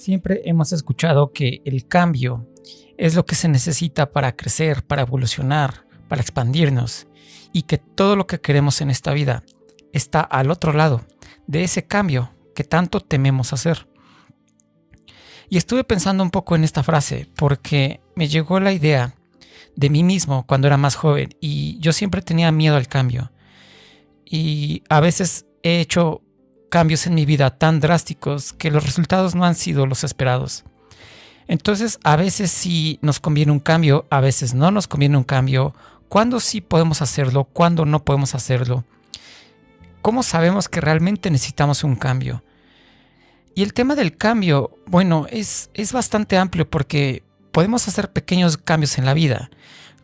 Siempre hemos escuchado que el cambio es lo que se necesita para crecer, para evolucionar, para expandirnos, y que todo lo que queremos en esta vida está al otro lado de ese cambio que tanto tememos hacer. Y estuve pensando un poco en esta frase porque me llegó la idea de mí mismo cuando era más joven y yo siempre tenía miedo al cambio. Y a veces he hecho cambios en mi vida tan drásticos que los resultados no han sido los esperados. Entonces, a veces sí nos conviene un cambio, a veces no nos conviene un cambio. ¿Cuándo sí podemos hacerlo? ¿Cuándo no podemos hacerlo? ¿Cómo sabemos que realmente necesitamos un cambio? Y el tema del cambio, bueno, es bastante amplio porque podemos hacer pequeños cambios en la vida,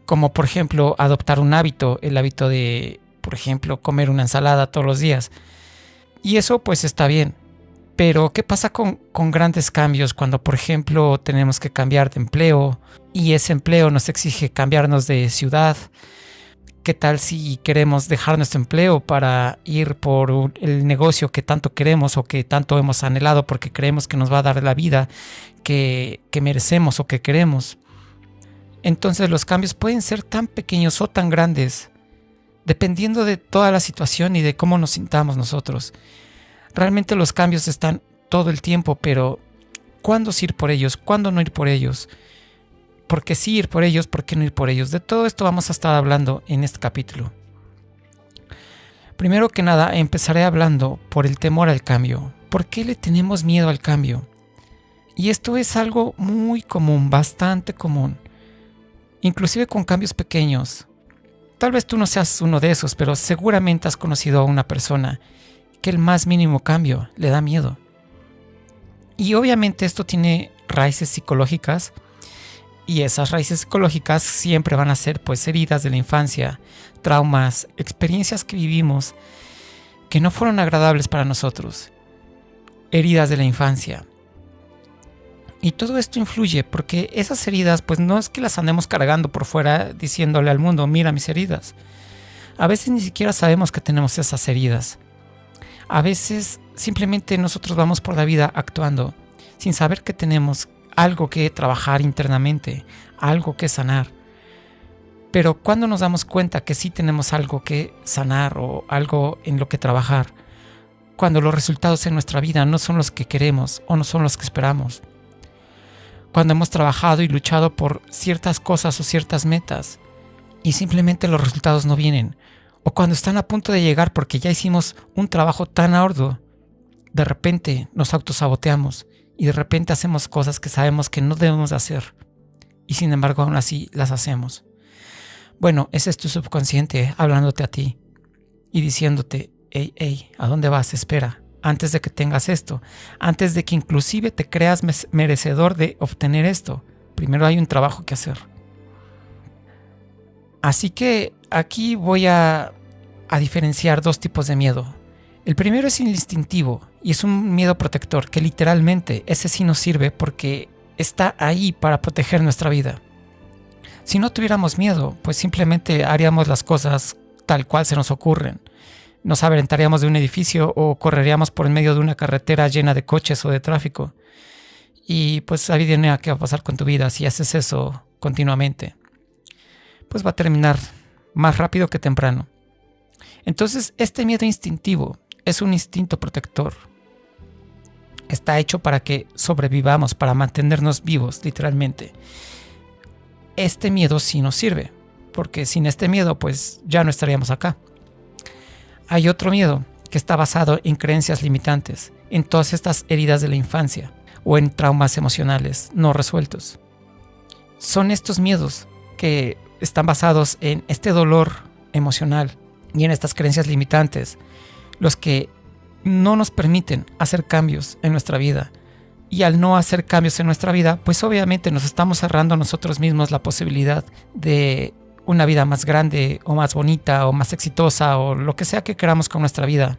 como por ejemplo adoptar un hábito, el hábito de, por ejemplo, comer una ensalada todos los días. Y eso pues está bien. Pero ¿qué pasa con grandes cambios cuando, por ejemplo, tenemos que cambiar de empleo y ese empleo nos exige cambiarnos de ciudad? ¿Qué tal si queremos dejar nuestro empleo para ir por el negocio que tanto queremos o que tanto hemos anhelado porque creemos que nos va a dar la vida que merecemos o que queremos? Entonces los cambios pueden ser tan pequeños o tan grandes, dependiendo de toda la situación y de cómo nos sintamos nosotros. Realmente los cambios están todo el tiempo, pero ¿cuándo sí ir por ellos? ¿Cuándo no ir por ellos? ¿Por qué sí ir por ellos? ¿Por qué no ir por ellos? De todo esto vamos a estar hablando en este capítulo. Primero que nada, empezaré hablando por el temor al cambio. ¿Por qué le tenemos miedo al cambio? Y esto es algo muy común, bastante común. Inclusive con cambios pequeños. Tal vez tú no seas uno de esos, pero seguramente has conocido a una persona que el más mínimo cambio le da miedo. Y obviamente esto tiene raíces psicológicas. Y esas raíces psicológicas siempre van a ser pues heridas de la infancia, traumas, experiencias que vivimos que no fueron agradables para nosotros. Heridas de la infancia. Y todo esto influye porque esas heridas pues no es que las andemos cargando por fuera diciéndole al mundo, mira mis heridas. A veces ni siquiera sabemos que tenemos esas heridas. A veces simplemente nosotros vamos por la vida actuando sin saber que tenemos algo que trabajar internamente, algo que sanar. Pero cuando nos damos cuenta que sí tenemos algo que sanar o algo en lo que trabajar, cuando los resultados en nuestra vida no son los que queremos o no son los que esperamos, cuando hemos trabajado y luchado por ciertas cosas o ciertas metas y simplemente los resultados no vienen, o cuando están a punto de llegar porque ya hicimos un trabajo tan arduo, de repente nos autosaboteamos y de repente hacemos cosas que sabemos que no debemos de hacer y sin embargo aún así las hacemos. Bueno, ese es tu subconsciente hablándote a ti y diciéndote, hey, ¿a dónde vas? Espera, antes de que tengas esto, antes de que inclusive te creas merecedor de obtener esto, primero hay un trabajo que hacer. Así que aquí voy a diferenciar dos tipos de miedo. El primero es el instintivo y es un miedo protector que literalmente ese sí nos sirve porque está ahí para proteger nuestra vida. Si no tuviéramos miedo, pues simplemente haríamos las cosas tal cual se nos ocurren. Nos aventaríamos de un edificio o correríamos por en medio de una carretera llena de coches o de tráfico. Y pues adivina qué va a pasar con tu vida si haces eso continuamente. Pues va a terminar más rápido que temprano. Entonces, este miedo instintivo es un instinto protector. Está hecho para que sobrevivamos, para mantenernos vivos, literalmente. Este miedo sí nos sirve, porque sin este miedo, pues ya no estaríamos acá. Hay otro miedo que está basado en creencias limitantes, en todas estas heridas de la infancia o en traumas emocionales no resueltos. Son estos miedos que están basados en este dolor emocional y en estas creencias limitantes, los que no nos permiten hacer cambios en nuestra vida. Y al no hacer cambios en nuestra vida, pues obviamente nos estamos cerrando a nosotros mismos la posibilidad de una vida más grande o más bonita o más exitosa o lo que sea que queramos con nuestra vida.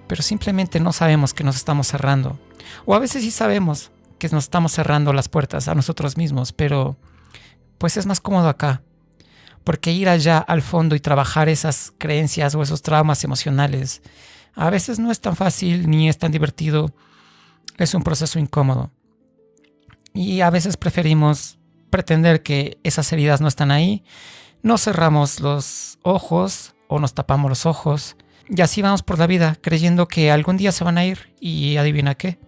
Pero simplemente no sabemos que nos estamos cerrando. O a veces sí sabemos que nos estamos cerrando las puertas a nosotros mismos, pero pues es más cómodo acá. Porque ir allá al fondo y trabajar esas creencias o esos traumas emocionales a veces no es tan fácil ni es tan divertido. Es un proceso incómodo. Y a veces preferimos pretender que esas heridas no están ahí. Nos cerramos los ojos o nos tapamos los ojos. Y así vamos por la vida creyendo que algún día se van a ir. Y adivina qué,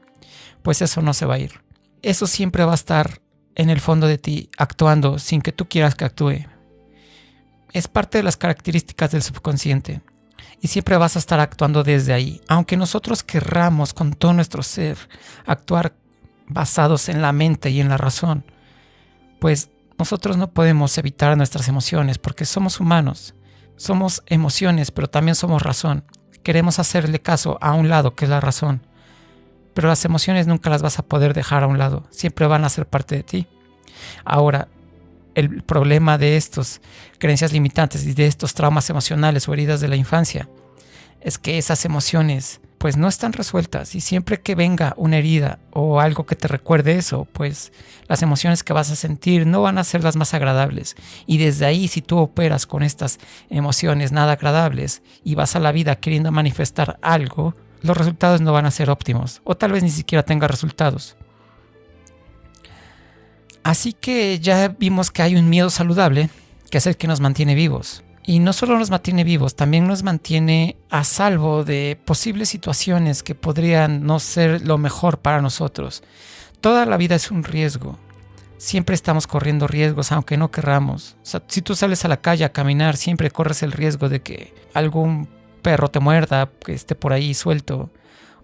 pues eso no se va a ir. Eso siempre va a estar en el fondo de ti, actuando sin que tú quieras que actúe. Es parte de las características del subconsciente. Y siempre vas a estar actuando desde ahí. Aunque nosotros querramos con todo nuestro ser actuar basados en la mente y en la razón, pues nosotros no podemos evitar nuestras emociones porque somos humanos. Somos emociones, pero también somos razón. Queremos hacerle caso a un lado, que es la razón. Pero las emociones nunca las vas a poder dejar a un lado. Siempre van a ser parte de ti. Ahora, el problema de estas creencias limitantes y de estos traumas emocionales o heridas de la infancia es que esas emociones pues no están resueltas, y siempre que venga una herida o algo que te recuerde eso, pues las emociones que vas a sentir no van a ser las más agradables. Y desde ahí, si tú operas con estas emociones nada agradables y vas a la vida queriendo manifestar algo, los resultados no van a ser óptimos, o tal vez ni siquiera tenga resultados. Así que ya vimos que hay un miedo saludable, que es el que nos mantiene vivos. Y no solo nos mantiene vivos, también nos mantiene a salvo de posibles situaciones que podrían no ser lo mejor para nosotros. Toda la vida es un riesgo. Siempre estamos corriendo riesgos, aunque no querramos. O sea, si tú sales a la calle a caminar, siempre corres el riesgo de que algún perro te muerda, que esté por ahí suelto,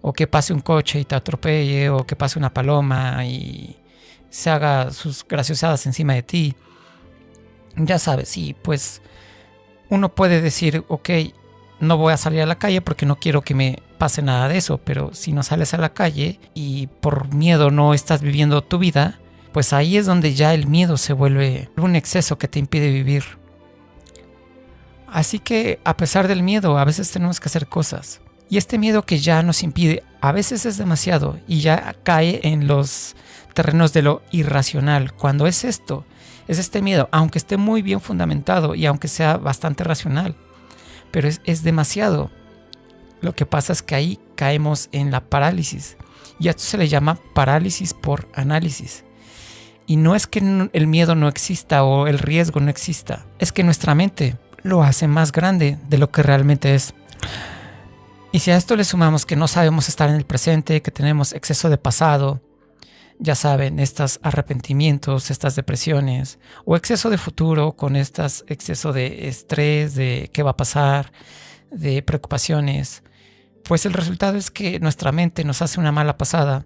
o que pase un coche y te atropelle, o que pase una paloma y se haga sus graciosadas encima de ti. Ya sabes, y pues uno puede decir, ok, no voy a salir a la calle porque no quiero que me pase nada de eso, pero si no sales a la calle y por miedo no estás viviendo tu vida, pues ahí es donde ya el miedo se vuelve un exceso que te impide vivir. Así que a pesar del miedo, a veces tenemos que hacer cosas. Y este miedo que ya nos impide, a veces es demasiado y ya cae en los terrenos de lo irracional. Cuando es esto, es este miedo, aunque esté muy bien fundamentado y aunque sea bastante racional, pero es demasiado. Lo que pasa es que ahí caemos en la parálisis, y a esto se le llama parálisis por análisis. Y no es que el miedo no exista o el riesgo no exista, es que nuestra mente lo hace más grande de lo que realmente es. Y si a esto le sumamos que no sabemos estar en el presente, que tenemos exceso de pasado, ya saben, estos arrepentimientos, estas depresiones, o exceso de futuro con exceso de estrés, de qué va a pasar, de preocupaciones, pues el resultado es que nuestra mente nos hace una mala pasada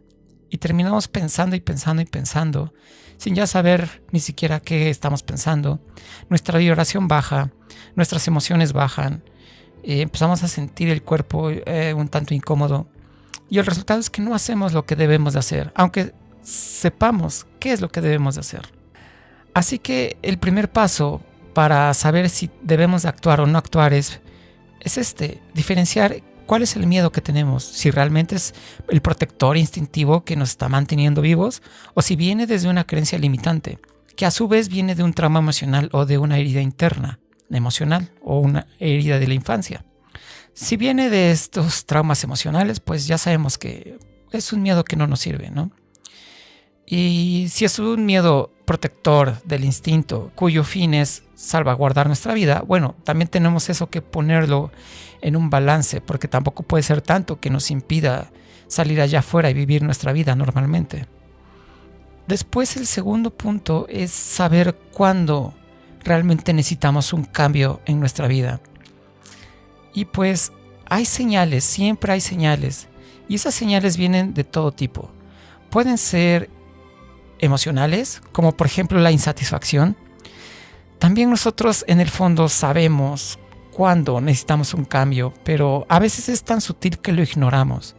y terminamos pensando y pensando y pensando sin ya saber ni siquiera qué estamos pensando. Nuestra vibración baja, nuestras emociones bajan, empezamos a sentir el cuerpo un tanto incómodo, y el resultado es que no hacemos lo que debemos de hacer, aunque sepamos qué es lo que debemos de hacer. Así que el primer paso para saber si debemos de actuar o no actuar es diferenciar cuál es el miedo que tenemos, si realmente es el protector instintivo que nos está manteniendo vivos, o si viene desde una creencia limitante, que a su vez viene de un trauma emocional o de una herida interna emocional o una herida de la infancia. Si viene de estos traumas emocionales, pues ya sabemos que es un miedo que no nos sirve, ¿no? Y si es un miedo protector del instinto, cuyo fin es salvaguardar nuestra vida, bueno, también tenemos eso que ponerlo en un balance, porque tampoco puede ser tanto que nos impida salir allá afuera y vivir nuestra vida normalmente. Después, el segundo punto es saber cuándo realmente necesitamos un cambio en nuestra vida. Y pues hay señales, siempre hay señales, y esas señales vienen de todo tipo. Pueden ser emocionales, como por ejemplo la insatisfacción. También nosotros en el fondo sabemos cuándo necesitamos un cambio, pero a veces es tan sutil que lo ignoramos.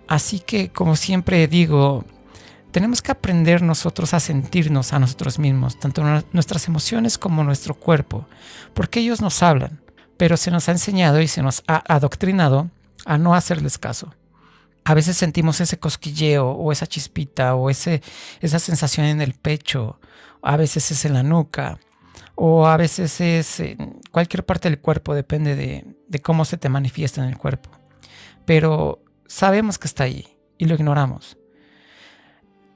Así que, como siempre digo, tenemos que aprender nosotros a sentirnos a nosotros mismos, tanto nuestras emociones como nuestro cuerpo, porque ellos nos hablan, pero se nos ha enseñado y se nos ha adoctrinado a no hacerles caso. A veces sentimos ese cosquilleo o esa chispita o esa sensación en el pecho, a veces es en la nuca, o a veces es en cualquier parte del cuerpo, depende de cómo se te manifiesta en el cuerpo. Pero sabemos que está ahí y lo ignoramos.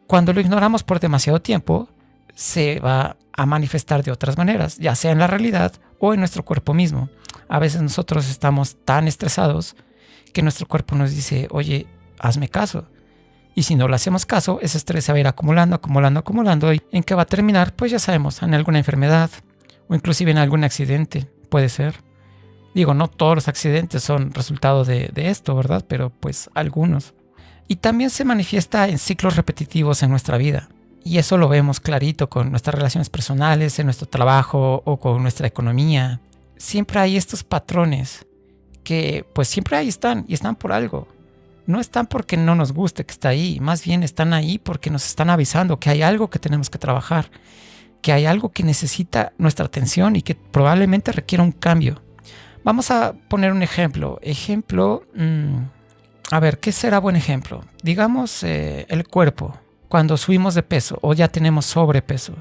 Cuando lo ignoramos por demasiado tiempo, se va a manifestar de otras maneras, ya sea en la realidad o en nuestro cuerpo mismo. A veces nosotros estamos tan estresados que nuestro cuerpo nos dice, oye, hazme caso. Y si no le hacemos caso, ese estrés se va a ir acumulando, acumulando, acumulando. ¿Y en qué va a terminar? Pues ya sabemos, en alguna enfermedad o inclusive en algún accidente, puede ser. Digo, no todos los accidentes son resultado de esto, ¿verdad? Pero pues algunos. Y también se manifiesta en ciclos repetitivos en nuestra vida. Y eso lo vemos clarito con nuestras relaciones personales, en nuestro trabajo o con nuestra economía. Siempre hay estos patrones que pues siempre ahí están y están por algo. No están porque no nos guste que está ahí, más bien están ahí porque nos están avisando que hay algo que tenemos que trabajar, que hay algo que necesita nuestra atención y que probablemente requiera un cambio. Vamos a poner un ejemplo. A ver, ¿qué será buen ejemplo? Digamos el cuerpo, cuando subimos de peso o ya tenemos sobrepeso.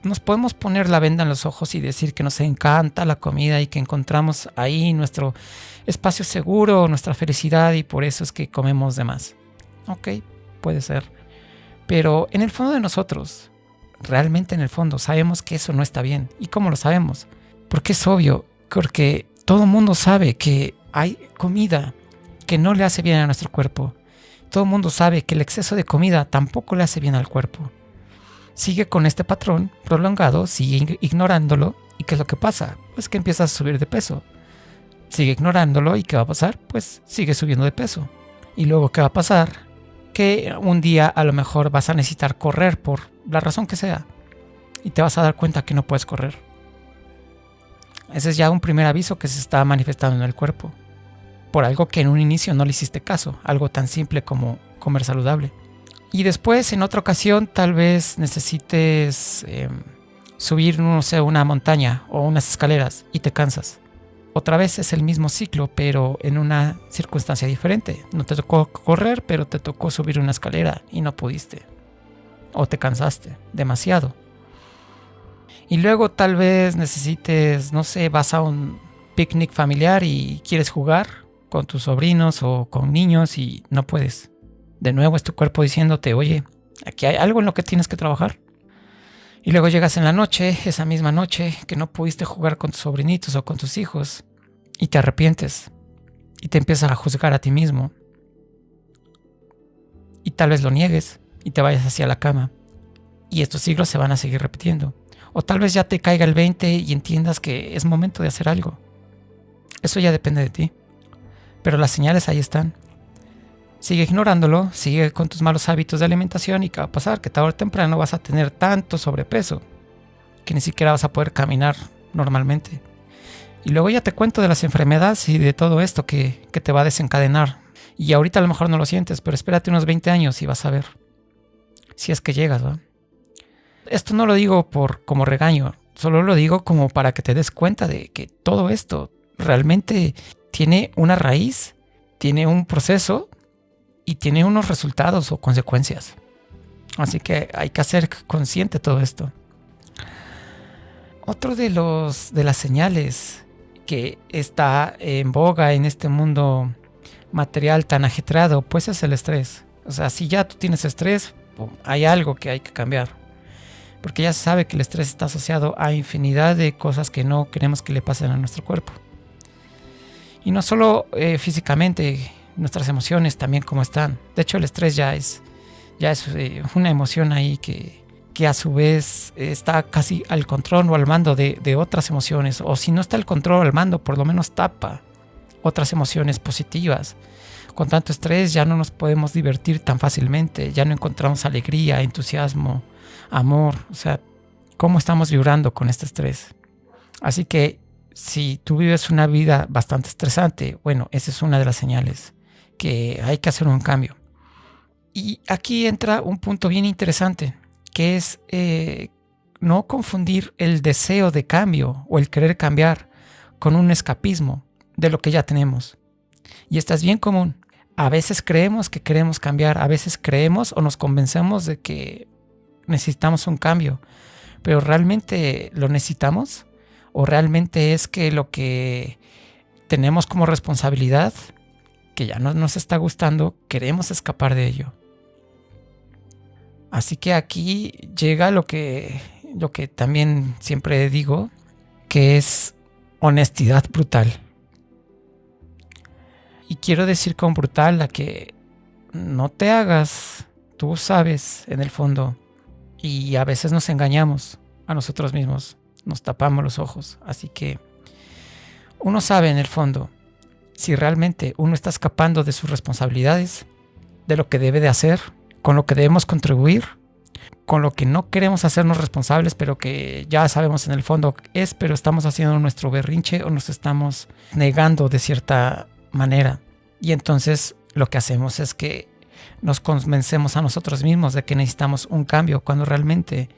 Nos podemos poner la venda en los ojos y decir que nos encanta la comida y que encontramos ahí nuestro espacio seguro, nuestra felicidad y por eso es que comemos de más. Ok, puede ser. Pero en el fondo de nosotros, realmente en el fondo, sabemos que eso no está bien. ¿Y cómo lo sabemos? Porque es obvio, porque todo el mundo sabe que hay comida que no le hace bien a nuestro cuerpo. Todo el mundo sabe que el exceso de comida tampoco le hace bien al cuerpo. Sigue con este patrón prolongado, sigue ignorándolo. ¿Y qué es lo que pasa? Pues que empiezas a subir de peso. Sigue ignorándolo y ¿qué va a pasar? Pues sigue subiendo de peso. Y luego ¿qué va a pasar? Que un día a lo mejor vas a necesitar correr por la razón que sea. Y te vas a dar cuenta que no puedes correr. Ese es ya un primer aviso que se está manifestando en el cuerpo. Por algo que en un inicio no le hiciste caso. Algo tan simple como comer saludable. Y después, en otra ocasión, tal vez necesites subir, no sé, una montaña o unas escaleras y te cansas. Otra vez es el mismo ciclo, pero en una circunstancia diferente. No te tocó correr, pero te tocó subir una escalera y no pudiste. O te cansaste demasiado. Y luego tal vez necesites, no sé, vas a un picnic familiar y quieres jugar con tus sobrinos o con niños y no puedes. De nuevo es tu cuerpo diciéndote, oye, aquí hay algo en lo que tienes que trabajar. Y luego llegas en la noche, esa misma noche, que no pudiste jugar con tus sobrinitos o con tus hijos, y te arrepientes. Y te empiezas a juzgar a ti mismo. Y tal vez lo niegues y te vayas hacia la cama. Y estos ciclos se van a seguir repitiendo. O tal vez ya te caiga el 20 y entiendas que es momento de hacer algo. Eso ya depende de ti. Pero las señales ahí están. Sigue ignorándolo, sigue con tus malos hábitos de alimentación y ¿qué va a pasar? Que tarde o temprano vas a tener tanto sobrepeso que ni siquiera vas a poder caminar normalmente. Y luego ya te cuento de las enfermedades y de todo esto que te va a desencadenar. Y ahorita a lo mejor no lo sientes, pero espérate unos 20 años y vas a ver. Si es que llegas, ¿va? Esto no lo digo como regaño, solo lo digo como para que te des cuenta de que todo esto realmente tiene una raíz, tiene un proceso y tiene unos resultados o consecuencias. Así que hay que hacer consciente todo esto. Otro de las señales que está en boga en este mundo material tan ajetreado, pues es el estrés. O sea, si ya tú tienes estrés, hay algo que hay que cambiar. Porque ya se sabe que el estrés está asociado a infinidad de cosas que no queremos que le pasen a nuestro cuerpo. Y no solo físicamente, nuestras emociones también como están. De hecho, el estrés ya es una emoción ahí que a su vez está casi al control o al mando de otras emociones. O si no está al control o al mando, por lo menos tapa otras emociones positivas. Con tanto estrés ya no nos podemos divertir tan fácilmente. Ya no encontramos alegría, entusiasmo, amor. O sea, ¿cómo estamos vibrando con este estrés? Así que si tú vives una vida bastante estresante, bueno, esa es una de las señales que hay que hacer un cambio. Y aquí entra un punto bien interesante, que es no confundir el deseo de cambio o el querer cambiar con un escapismo de lo que ya tenemos. Y esta es bien común. A veces creemos que queremos cambiar, a veces creemos o nos convencemos de que necesitamos un cambio, pero ¿realmente lo necesitamos? ¿O realmente es que lo que tenemos como responsabilidad, que ya no nos está gustando, queremos escapar de ello? Así que aquí llega lo que también siempre digo, que es honestidad brutal. Y quiero decir con brutal a que no te hagas, tú sabes en el fondo, y a veces nos engañamos a nosotros mismos, nos tapamos los ojos. Así que uno sabe en el fondo si realmente uno está escapando de sus responsabilidades, de lo que debe de hacer, con lo que debemos contribuir, con lo que no queremos hacernos responsables, pero que ya sabemos en el fondo es, pero estamos haciendo nuestro berrinche o nos estamos negando de cierta manera. Y entonces lo que hacemos es que nos convencemos a nosotros mismos de que necesitamos un cambio, cuando realmente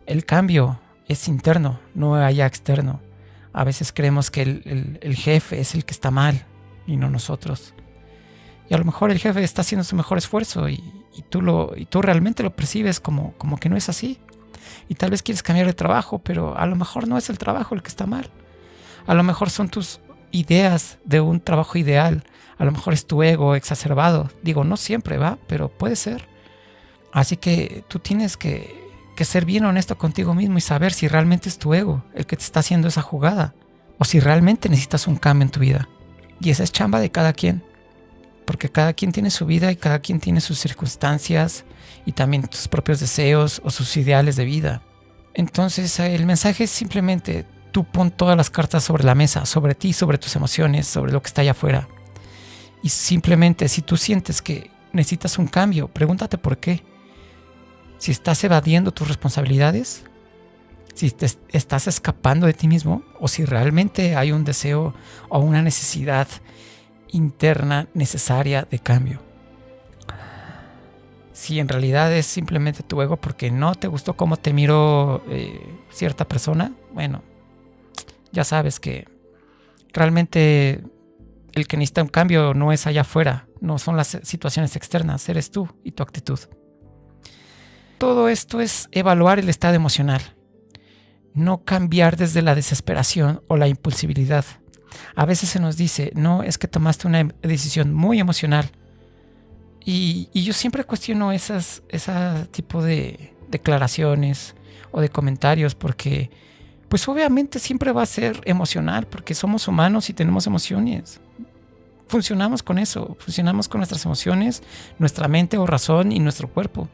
el cambio es interno, no allá externo. A veces creemos que el jefe es el que está mal y no nosotros. Y a lo mejor el jefe está haciendo su mejor esfuerzo y tú realmente lo percibes como que no es así. Y tal vez quieres cambiar de trabajo, pero a lo mejor no es el trabajo el que está mal. A lo mejor son tus ideas de un trabajo ideal. A lo mejor es tu ego exacerbado. Digo, no siempre va, pero puede ser. Así que tú tienes que ser bien honesto contigo mismo y saber si realmente es tu ego el que te está haciendo esa jugada o si realmente necesitas un cambio en tu vida. Y esa es chamba de cada quien, porque cada quien tiene su vida y cada quien tiene sus circunstancias y también sus propios deseos o sus ideales de vida. Entonces el mensaje es simplemente tú pon todas las cartas sobre la mesa, sobre ti, sobre tus emociones, sobre lo que está allá afuera. Y simplemente si tú sientes que necesitas un cambio, pregúntate por qué. Si estás evadiendo tus responsabilidades, si te estás escapando de ti mismo o si realmente hay un deseo o una necesidad interna necesaria de cambio. Si en realidad es simplemente tu ego porque no te gustó cómo te miró cierta persona, bueno, ya sabes que realmente el que necesita un cambio no es allá afuera, no son las situaciones externas, eres tú y tu actitud. Todo esto es evaluar el estado emocional, no cambiar desde la desesperación o la impulsividad. A veces se nos dice, no, es que tomaste una decisión muy emocional. Y yo siempre cuestiono ese tipo de declaraciones o de comentarios porque, pues obviamente siempre va a ser emocional porque somos humanos y tenemos emociones. Funcionamos con eso, funcionamos con nuestras emociones, nuestra mente o razón y nuestro cuerpo.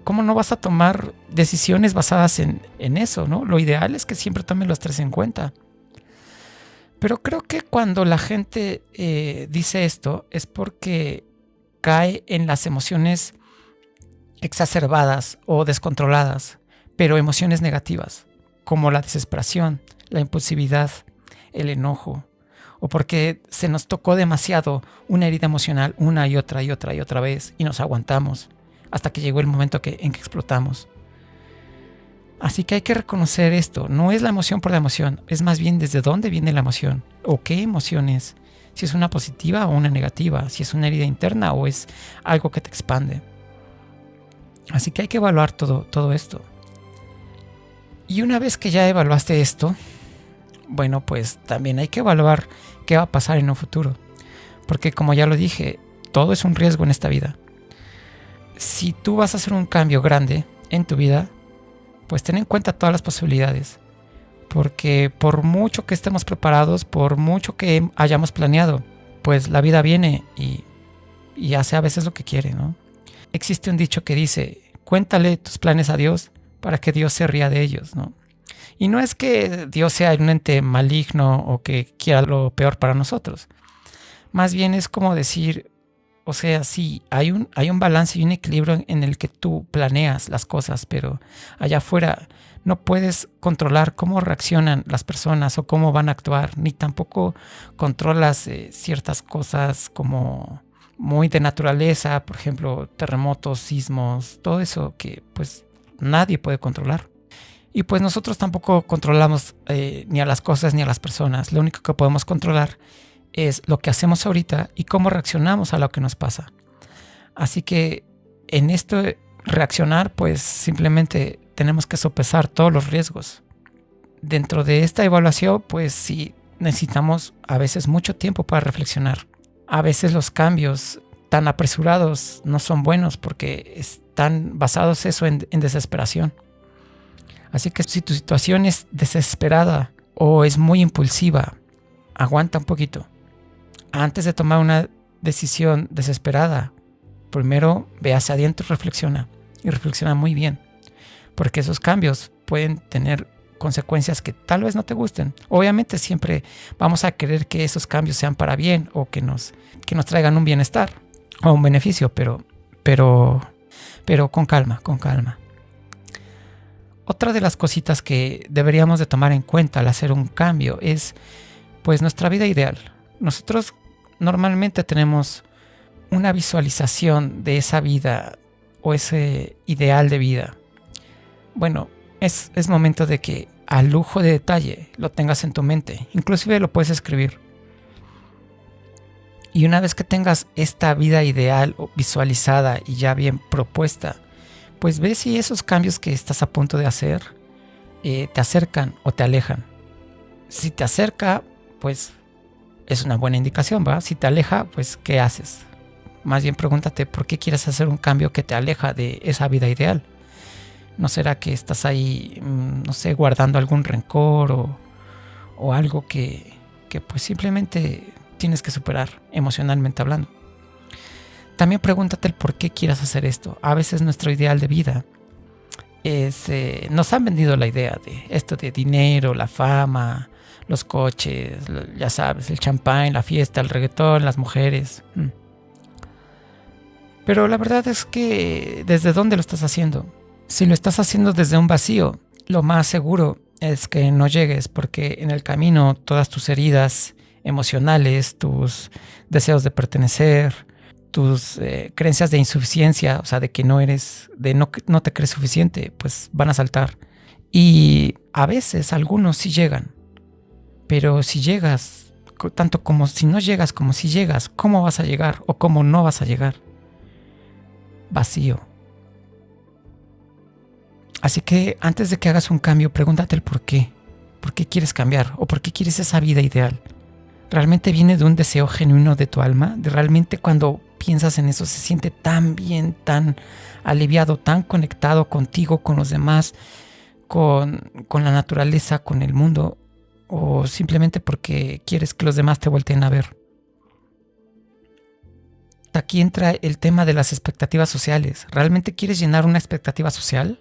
¿Cómo no vas a tomar decisiones basadas en eso, ¿no? Lo ideal es que siempre tomes los tres en cuenta. Pero creo que cuando la gente dice esto es porque cae en las emociones exacerbadas o descontroladas, pero emociones negativas, como la desesperación, la impulsividad, el enojo, o porque se nos tocó demasiado una herida emocional una y otra y otra y otra vez y nos aguantamos hasta que llegó el momento en que explotamos. Así que hay que reconocer esto, no es la emoción por la emoción, es más bien desde dónde viene la emoción o qué emoción es, si es una positiva o una negativa, si es una herida interna o es algo que te expande. Así que hay que evaluar todo esto. Y una vez que ya evaluaste esto, bueno, pues también hay que evaluar qué va a pasar en un futuro. Porque como ya lo dije, todo es un riesgo en esta vida. Si tú vas a hacer un cambio grande en tu vida, pues ten en cuenta todas las posibilidades. Porque por mucho que estemos preparados, por mucho que hayamos planeado, pues la vida viene y hace a veces lo que quiere, ¿no? Existe un dicho que dice, cuéntale tus planes a Dios para que Dios se ría de ellos, ¿no? Y no es que Dios sea un ente maligno o que quiera lo peor para nosotros. Más bien es como decir, o sea, sí, hay un balance y un equilibrio en el que tú planeas las cosas, pero allá afuera no puedes controlar cómo reaccionan las personas o cómo van a actuar, ni tampoco controlas ciertas cosas como muy de naturaleza, por ejemplo, terremotos, sismos, todo eso que pues nadie puede controlar. Y pues nosotros tampoco controlamos ni a las cosas ni a las personas. Lo único que podemos controlar es lo que hacemos ahorita y cómo reaccionamos a lo que nos pasa. Así que en esto reaccionar, pues simplemente tenemos que sopesar todos los riesgos. Dentro de esta evaluación, pues sí necesitamos a veces mucho tiempo para reflexionar. A veces los cambios tan apresurados no son buenos porque están basados eso en desesperación. Así que si tu situación es desesperada o es muy impulsiva, aguanta un poquito. Antes de tomar una decisión desesperada, primero ve hacia adentro y reflexiona muy bien, porque esos cambios pueden tener consecuencias que tal vez no te gusten. Obviamente siempre vamos a querer que esos cambios sean para bien o que nos traigan un bienestar o un beneficio, pero con calma. Otra de las cositas que deberíamos de tomar en cuenta al hacer un cambio es pues nuestra vida ideal. Nosotros normalmente tenemos una visualización de esa vida o ese ideal de vida. Bueno, es momento de que a lujo de detalle lo tengas en tu mente. Inclusive lo puedes escribir. Y una vez que tengas esta vida ideal visualizada y ya bien propuesta, pues ve si esos cambios que estás a punto de hacer te acercan o te alejan. Si te acerca, pues es una buena indicación, ¿va? Si te aleja, pues ¿qué haces? Más bien pregúntate por qué quieres hacer un cambio que te aleja de esa vida ideal. ¿No será que estás ahí, no sé, guardando algún rencor o algo que pues simplemente tienes que superar emocionalmente hablando? También pregúntate el por qué quieras hacer esto. A veces nuestro ideal de vida es, nos han vendido la idea de esto de dinero, la fama, los coches, ya sabes, el champán, la fiesta, el reggaetón, las mujeres. Pero la verdad es que ¿desde dónde lo estás haciendo? Si lo estás haciendo desde un vacío, lo más seguro es que no llegues, porque en el camino todas tus heridas emocionales, tus deseos de pertenecer, tus creencias de insuficiencia, o sea, de que no te crees suficiente, pues van a saltar. Y a veces algunos sí llegan, pero si llegas, tanto como si no llegas, como si llegas, ¿cómo vas a llegar o cómo no vas a llegar? Vacío. Así que antes de que hagas un cambio, pregúntate el por qué. ¿Por qué quieres cambiar? ¿O por qué quieres esa vida ideal? ¿Realmente viene de un deseo genuino de tu alma? ¿De realmente cuando piensas en eso se siente tan bien, tan aliviado, tan conectado contigo, con los demás, con la naturaleza, con el mundo? ¿O simplemente porque quieres que los demás te volteen a ver? Aquí entra el tema de las expectativas sociales. ¿Realmente quieres llenar una expectativa social?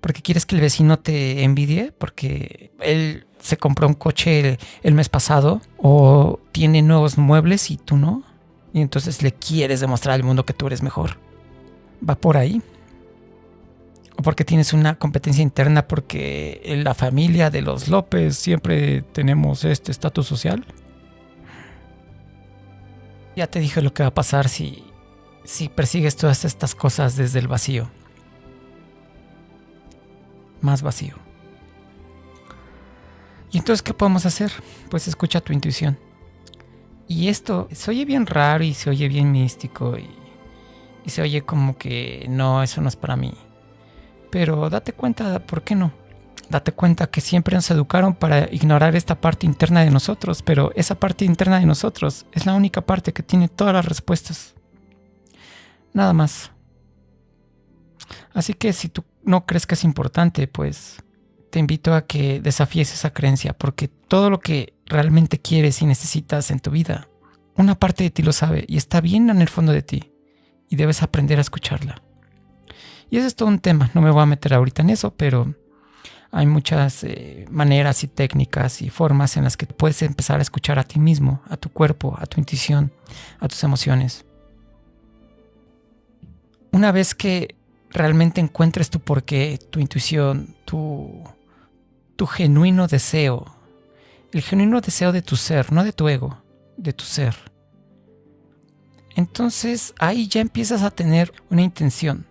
¿Porque quieres que el vecino te envidie? ¿Porque él se compró un coche el mes pasado? ¿O tiene nuevos muebles y tú no? Y entonces le quieres demostrar al mundo que tú eres mejor. ¿Va por ahí? ¿O porque tienes una competencia interna porque en la familia de los López siempre tenemos este estatus social? Ya te dije lo que va a pasar si persigues todas estas cosas desde el vacío. Más vacío. ¿Y entonces qué podemos hacer? Pues escucha tu intuición. Y esto se oye bien raro y se oye bien místico y se oye como que no, eso no es para mí. Pero date cuenta, ¿por qué no? Date cuenta que siempre nos educaron para ignorar esta parte interna de nosotros, pero esa parte interna de nosotros es la única parte que tiene todas las respuestas. Nada más. Así que si tú no crees que es importante, pues te invito a que desafíes esa creencia, porque todo lo que realmente quieres y necesitas en tu vida, una parte de ti lo sabe y está bien en el fondo de ti y debes aprender a escucharla. Y ese es todo un tema, no me voy a meter ahorita en eso, pero hay muchas maneras y técnicas y formas en las que puedes empezar a escuchar a ti mismo, a tu cuerpo, a tu intuición, a tus emociones. Una vez que realmente encuentres tu porqué, tu intuición, tu genuino deseo, el genuino deseo de tu ser, no de tu ego, de tu ser. Entonces ahí ya empiezas a tener una intención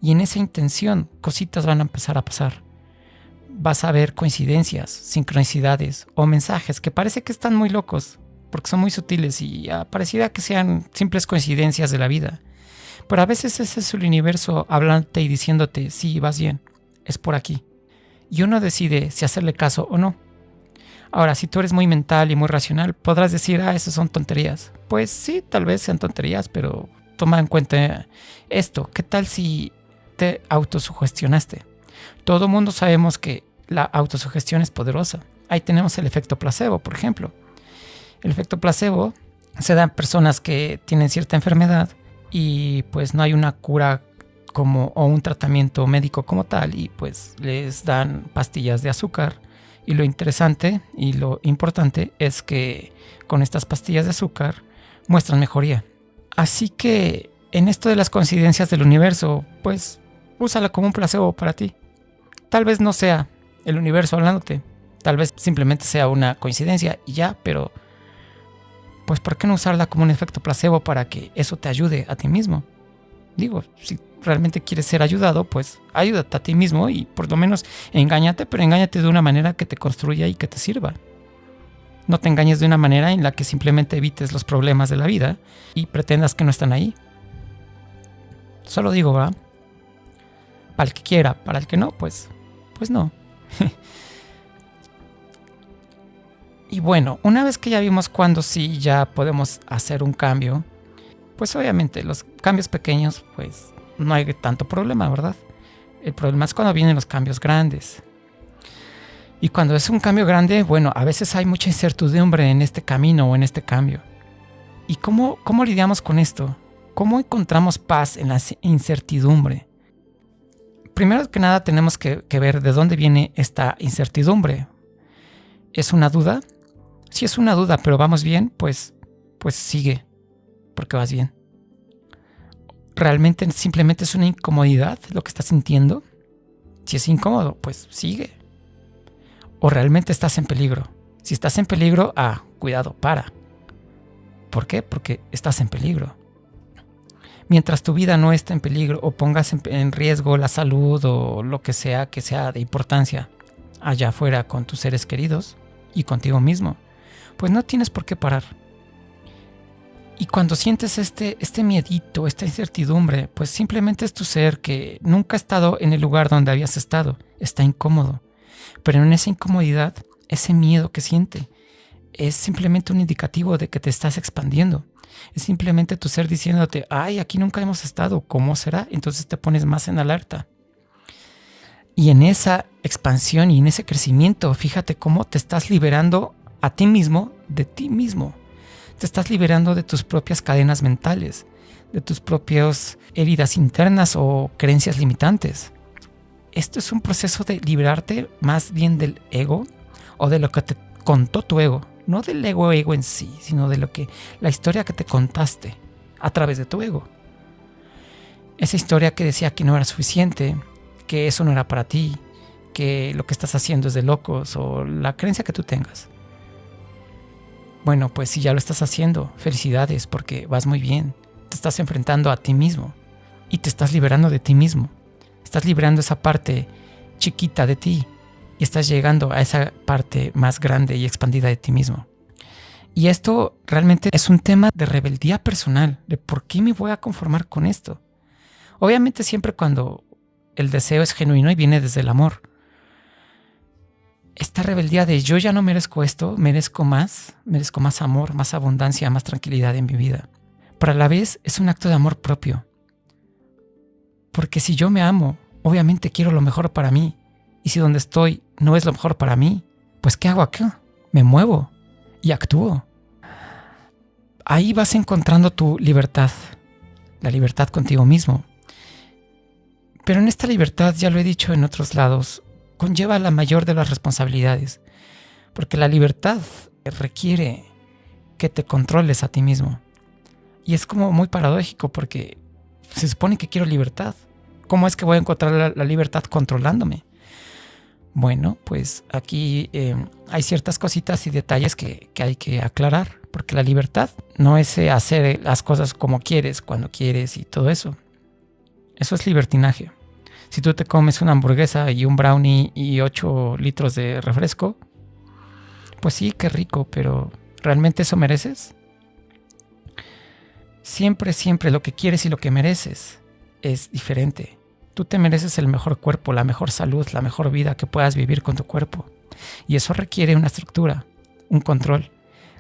y en esa intención cositas van a empezar a pasar. Vas a ver coincidencias, sincronicidades o mensajes que parece que están muy locos porque son muy sutiles y pareciera que sean simples coincidencias de la vida. Pero a veces ese es el universo hablándote y diciéndote, sí, vas bien, es por aquí. Y uno decide si hacerle caso o no. Ahora, si tú eres muy mental y muy racional, podrás decir, esas son tonterías. Pues sí, tal vez sean tonterías, pero toma en cuenta esto. ¿Qué tal si te autosugestionaste? Todo mundo sabemos que la autosugestión es poderosa. Ahí tenemos el efecto placebo, por ejemplo. El efecto placebo se da en personas que tienen cierta enfermedad y pues no hay una cura o un tratamiento médico como tal, y pues les dan pastillas de azúcar. Y lo interesante y lo importante es que con estas pastillas de azúcar muestran mejoría. Así que en esto de las coincidencias del universo, pues úsala como un placebo para ti. Tal vez no sea el universo hablándote, tal vez simplemente sea una coincidencia y ya, pero pues ¿por qué no usarla como un efecto placebo para que eso te ayude a ti mismo? Digo, si realmente quieres ser ayudado, pues ayúdate a ti mismo y por lo menos engáñate, pero engáñate de una manera que te construya y que te sirva. No te engañes de una manera en la que simplemente evites los problemas de la vida y pretendas que no están ahí. Solo digo, ¿verdad? Para el que quiera, para el que no, pues no. Y bueno, una vez que ya vimos cuándo sí ya podemos hacer un cambio, pues obviamente los cambios pequeños, pues no hay tanto problema, ¿verdad? El problema es cuando vienen los cambios grandes. Y cuando es un cambio grande, bueno, a veces hay mucha incertidumbre en este camino o en este cambio. ¿Y cómo lidiamos con esto? ¿Cómo encontramos paz en la incertidumbre? Primero que nada tenemos que ver de dónde viene esta incertidumbre. ¿Es una duda? Si es una duda, pero vamos bien, pues sigue, porque vas bien. ¿Realmente simplemente es una incomodidad lo que estás sintiendo? Si es incómodo, pues sigue. ¿O realmente estás en peligro? Si estás en peligro, cuidado, para. ¿Por qué? Porque estás en peligro. Mientras tu vida no esté en peligro o pongas en riesgo la salud o lo que sea de importancia allá afuera con tus seres queridos y contigo mismo, pues no tienes por qué parar. Y cuando sientes este miedito, esta incertidumbre, pues simplemente es tu ser que nunca ha estado en el lugar donde habías estado, está incómodo. Pero en esa incomodidad, ese miedo que siente, es simplemente un indicativo de que te estás expandiendo. Es simplemente tu ser diciéndote, aquí nunca hemos estado, ¿cómo será? Entonces te pones más en alerta. Y en esa expansión y en ese crecimiento, fíjate cómo te estás liberando a ti mismo de ti mismo. Te estás liberando de tus propias cadenas mentales, de tus propias heridas internas o creencias limitantes. Esto es un proceso de liberarte más bien del ego o de lo que te contó tu ego. No del ego en sí, sino de la historia que te contaste a través de tu ego. Esa historia que decía que no era suficiente, que eso no era para ti, que lo que estás haciendo es de locos o la creencia que tú tengas. Bueno, pues si ya lo estás haciendo, felicidades porque vas muy bien. Te estás enfrentando a ti mismo y te estás liberando de ti mismo. Estás liberando esa parte chiquita de ti y estás llegando a esa parte más grande y expandida de ti mismo. Y esto realmente es un tema de rebeldía personal, de por qué me voy a conformar con esto. Obviamente siempre cuando el deseo es genuino y viene desde el amor. Esta rebeldía de yo ya no merezco esto, merezco más amor, más abundancia, más tranquilidad en mi vida. Pero a la vez es un acto de amor propio. Porque si yo me amo, obviamente quiero lo mejor para mí. Y si donde estoy no es lo mejor para mí, pues ¿qué hago acá? Me muevo y actúo. Ahí vas encontrando tu libertad, la libertad contigo mismo. Pero en esta libertad, ya lo he dicho en otros lados, conlleva la mayor de las responsabilidades, porque la libertad requiere que te controles a ti mismo. Y es como muy paradójico porque se supone que quiero libertad. ¿Cómo es que voy a encontrar la libertad controlándome? Bueno, pues aquí hay ciertas cositas y detalles que hay que aclarar, porque la libertad no es hacer las cosas como quieres, cuando quieres y todo eso. Eso es libertinaje. Si tú te comes una hamburguesa y un brownie y 8 litros de refresco, pues sí, qué rico, pero ¿realmente eso mereces? Siempre lo que quieres y lo que mereces es diferente. Tú te mereces el mejor cuerpo, la mejor salud, la mejor vida que puedas vivir con tu cuerpo. Y eso requiere una estructura, un control.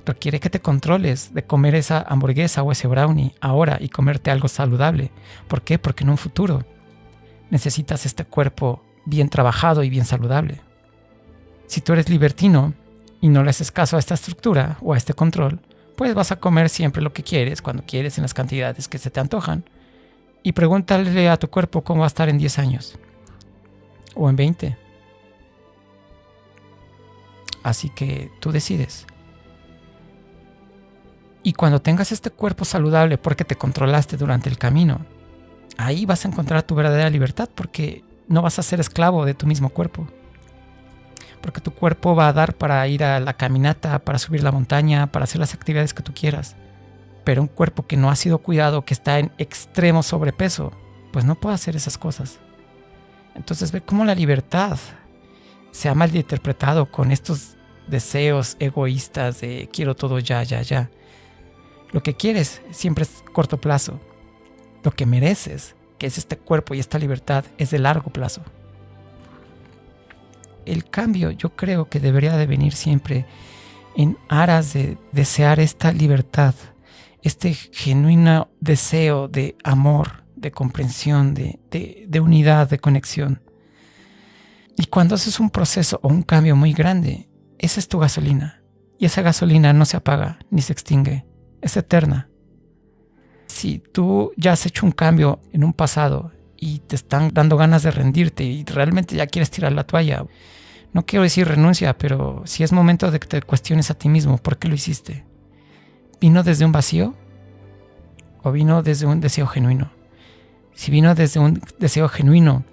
Requiere que te controles de comer esa hamburguesa o ese brownie ahora y comerte algo saludable. ¿Por qué? Porque en un futuro necesitas este cuerpo bien trabajado y bien saludable. Si tú eres libertino y no le haces caso a esta estructura o a este control, pues vas a comer siempre lo que quieres, cuando quieres, en las cantidades que se te antojan. Y pregúntale a tu cuerpo cómo va a estar en 10 años o en 20. Así que tú decides. Y cuando tengas este cuerpo saludable porque te controlaste durante el camino, ahí vas a encontrar tu verdadera libertad, porque no vas a ser esclavo de tu mismo cuerpo. Porque tu cuerpo va a dar para ir a la caminata, para subir la montaña, para hacer las actividades que tú quieras. Pero un cuerpo que no ha sido cuidado, que está en extremo sobrepeso, pues no puede hacer esas cosas. Entonces ve cómo la libertad se ha malinterpretado con estos deseos egoístas de quiero todo ya, ya, ya. Lo que quieres siempre es corto plazo. Lo que mereces, que es este cuerpo y esta libertad, es de largo plazo. El cambio yo creo que debería de venir siempre en aras de desear esta libertad, este genuino deseo de amor, de comprensión, de unidad, de conexión. Y cuando haces un proceso o un cambio muy grande, esa es tu gasolina. Y esa gasolina no se apaga ni se extingue, es eterna. Si tú ya has hecho un cambio en un pasado y te están dando ganas de rendirte y realmente ya quieres tirar la toalla, no quiero decir renuncia, pero si es momento de que te cuestiones a ti mismo, ¿por qué lo hiciste? ¿Vino desde un vacío o vino desde un deseo genuino? Si vino desde un deseo genuino,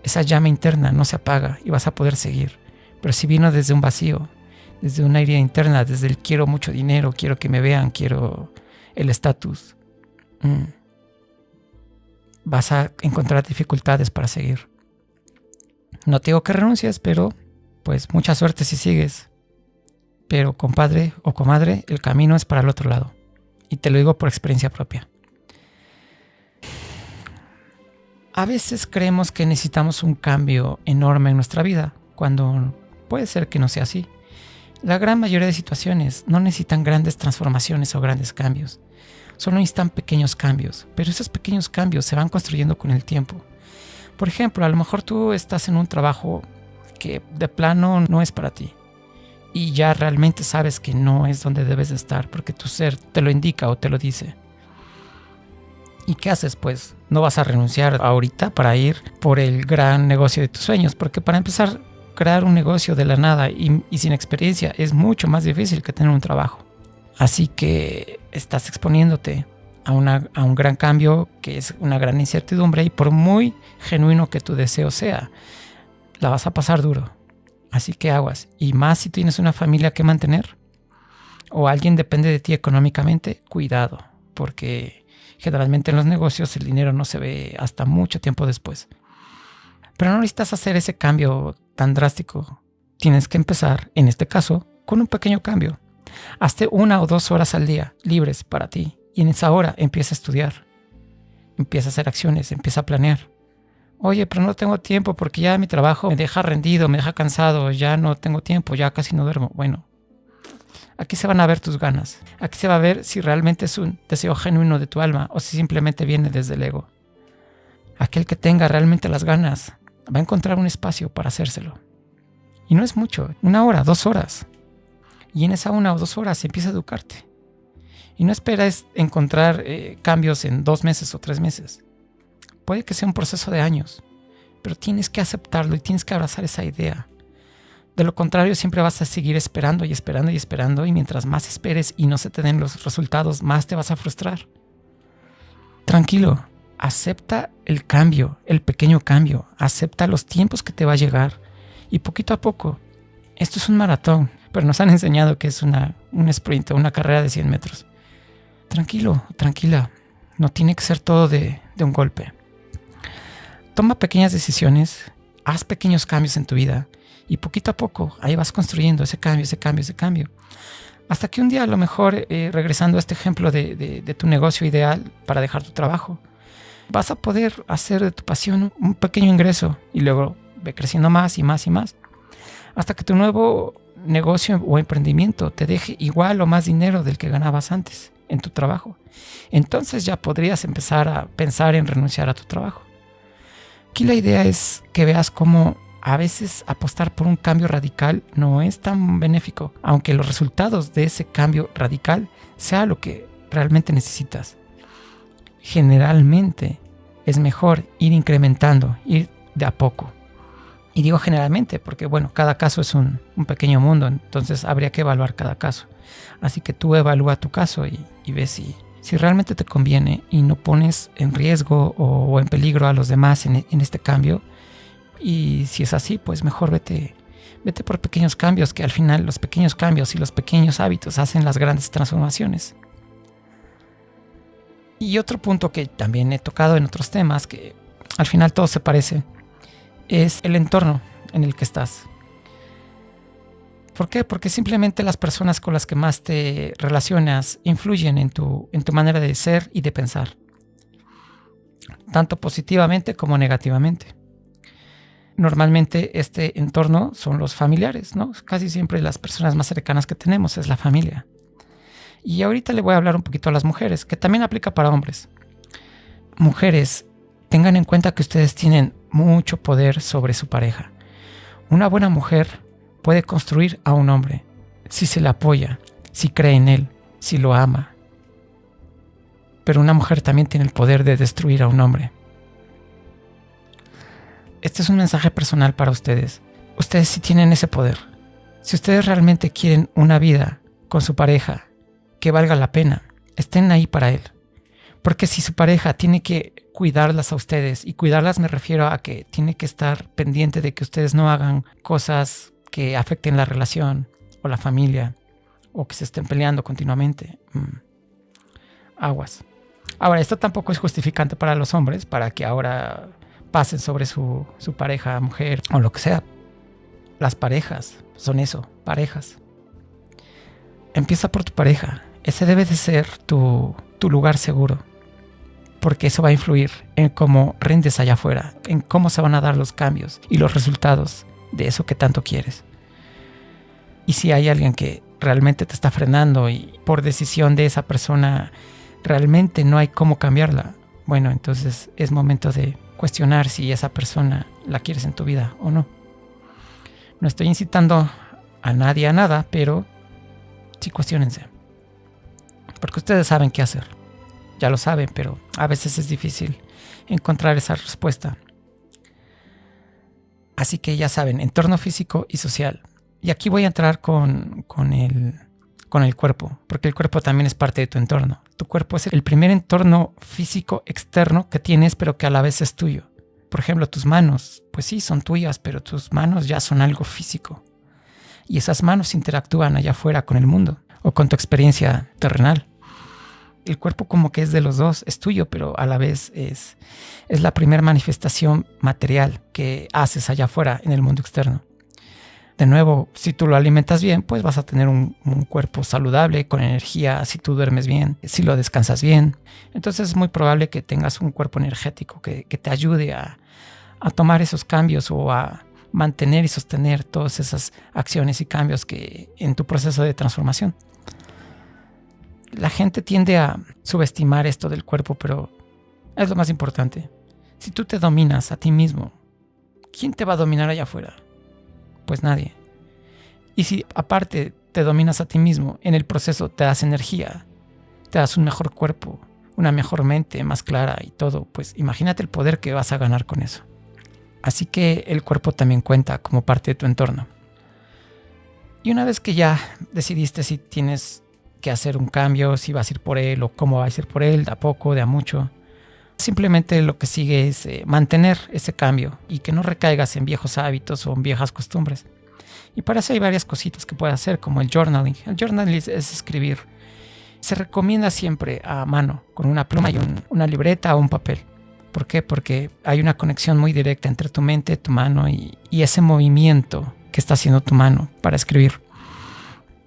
esa llama interna no se apaga y vas a poder seguir. Pero si vino desde un vacío, desde una herida interna, desde el quiero mucho dinero, quiero que me vean, quiero el estatus, vas a encontrar dificultades para seguir. No te digo que renuncies, pero pues mucha suerte si sigues. Pero compadre o comadre, el camino es para el otro lado. Y te lo digo por experiencia propia. A veces creemos que necesitamos un cambio enorme en nuestra vida, cuando puede ser que no sea así. La gran mayoría de situaciones no necesitan grandes transformaciones o grandes cambios. Solo necesitan pequeños cambios, pero esos pequeños cambios se van construyendo con el tiempo. Por ejemplo, a lo mejor tú estás en un trabajo que de plano no es para ti y ya realmente sabes que no es donde debes de estar porque tu ser te lo indica o te lo dice. ¿Y qué haces? Pues no vas a renunciar ahorita para ir por el gran negocio de tus sueños, porque para empezar, crear un negocio de la nada y sin experiencia es mucho más difícil que tener un trabajo. Así que estás exponiéndote a un gran cambio que es una gran incertidumbre, y por muy genuino que tu deseo sea, la vas a pasar duro. Así que aguas. Y más si tienes una familia que mantener o alguien depende de ti económicamente, cuidado, porque generalmente en los negocios el dinero no se ve hasta mucho tiempo después. Pero no necesitas hacer ese cambio tan drástico. Tienes que empezar, en este caso, con un pequeño cambio. Hazte 1 o 2 horas al día libres para ti. Y en esa hora empieza a estudiar. Empieza a hacer acciones, empieza a planear. Oye, pero no tengo tiempo porque ya mi trabajo me deja rendido, me deja cansado, ya no tengo tiempo, ya casi no duermo. Bueno, aquí se van a ver tus ganas. Aquí se va a ver si realmente es un deseo genuino de tu alma o si simplemente viene desde el ego. Aquel que tenga realmente las ganas va a encontrar un espacio para hacérselo. Y no es mucho, 1 hora, 2 horas. Y en esa 1 o 2 horas empieza a educarte. Y no esperes encontrar cambios en 2 meses o 3 meses. Puede que sea un proceso de años, pero tienes que aceptarlo y tienes que abrazar esa idea. De lo contrario, siempre vas a seguir esperando y esperando y esperando, y mientras más esperes y no se te den los resultados, más te vas a frustrar. Tranquilo, acepta el cambio, el pequeño cambio, acepta los tiempos que te va a llegar, y poquito a poco. Esto es un maratón, pero nos han enseñado que es un sprint, una carrera de 100 metros. Tranquilo, tranquila, no tiene que ser todo de un golpe. Toma pequeñas decisiones, haz pequeños cambios en tu vida y poquito a poco ahí vas construyendo ese cambio. Hasta que un día, a lo mejor, regresando a este ejemplo de tu negocio ideal para dejar tu trabajo, vas a poder hacer de tu pasión un pequeño ingreso y luego ve creciendo más y más y más. hasta que tu nuevo negocio o emprendimiento te deje igual o más dinero del que ganabas antes en tu trabajo. Entonces ya podrías empezar a pensar en renunciar a tu trabajo. Aquí la idea es que veas cómo a veces apostar por un cambio radical no es tan benéfico, aunque los resultados de ese cambio radical sea lo que realmente necesitas. Generalmente es mejor ir incrementando, ir de a poco. Y digo generalmente porque, bueno, cada caso es un pequeño mundo, entonces habría que evaluar cada caso. Así que tú evalúa tu caso y ves si realmente te conviene y no pones en riesgo o en peligro a los demás en este cambio. Y si es así, pues mejor vete por pequeños cambios, que al final los pequeños cambios y los pequeños hábitos hacen las grandes transformaciones. Y otro punto que también he tocado en otros temas, que al final todo se parece, es el entorno en el que estás. ¿Por qué? Porque simplemente las personas con las que más te relacionas influyen en tu manera de ser y de pensar, tanto positivamente como negativamente. Normalmente este entorno son los familiares, ¿no? Casi siempre las personas más cercanas que tenemos es la familia. Y ahorita le voy a hablar un poquito a las mujeres, que también aplica para hombres. Mujeres, tengan en cuenta que ustedes tienen mucho poder sobre su pareja. Una buena mujer puede construir a un hombre si se le apoya, si cree en él, si lo ama. Pero una mujer también tiene el poder de destruir a un hombre. Este es un mensaje personal para ustedes. Ustedes sí tienen ese poder. Si ustedes realmente quieren una vida con su pareja que valga la pena, estén ahí para él. Porque si su pareja tiene que cuidarlas a ustedes, y cuidarlas me refiero a que tiene que estar pendiente de que ustedes no hagan cosas que afecten la relación o la familia, o que se estén peleando continuamente. Aguas. Ahora, esto tampoco es justificante para los hombres, para que ahora pasen sobre su pareja, mujer o lo que sea. Las parejas son eso, parejas. Empieza por tu pareja. Ese debe de ser tu lugar seguro, porque eso va a influir en cómo rindes allá afuera, en cómo se van a dar los cambios y los resultados de eso que tanto quieres. Y si hay alguien que realmente te está frenando y por decisión de esa persona realmente no hay cómo cambiarla, bueno, entonces es momento de cuestionar si esa persona la quieres en tu vida o no. No estoy incitando a nadie a nada, pero sí cuestiónense. Porque ustedes saben qué hacer. Ya lo saben, pero a veces es difícil encontrar esa respuesta. Así que ya saben, entorno físico y social. Y aquí voy a entrar con el cuerpo, porque el cuerpo también es parte de tu entorno. Tu cuerpo es el primer entorno físico externo que tienes, pero que a la vez es tuyo. Por ejemplo, tus manos, pues sí, son tuyas, pero tus manos ya son algo físico. Y esas manos interactúan allá afuera con el mundo o con tu experiencia terrenal. El cuerpo como que es de los dos, es tuyo, pero a la vez es la primera manifestación material que haces allá afuera en el mundo externo. De nuevo, si tú lo alimentas bien, pues vas a tener un cuerpo saludable, con energía, si tú duermes bien, si lo descansas bien. Entonces es muy probable que tengas un cuerpo energético que te ayude a tomar esos cambios o a mantener y sostener todas esas acciones y cambios que en tu proceso de transformación. La gente tiende a subestimar esto del cuerpo, pero es lo más importante. Si tú te dominas a ti mismo, ¿quién te va a dominar allá afuera? Pues nadie. Y si aparte te dominas a ti mismo, en el proceso te das energía, te das un mejor cuerpo, una mejor mente más clara y todo, pues imagínate el poder que vas a ganar con eso. Así que el cuerpo también cuenta como parte de tu entorno. Y una vez que ya decidiste si tienes que hacer un cambio, si vas a ir por él o cómo vas a ir por él, de a poco, de a mucho, simplemente lo que sigue es mantener ese cambio y que no recaigas en viejos hábitos o en viejas costumbres. Y para eso hay varias cositas que puedes hacer, como el journaling. El journaling es escribir. Se recomienda siempre a mano, con una pluma y una libreta o un papel. ¿Por qué? Porque hay una conexión muy directa entre tu mente, tu mano y ese movimiento que está haciendo tu mano para escribir.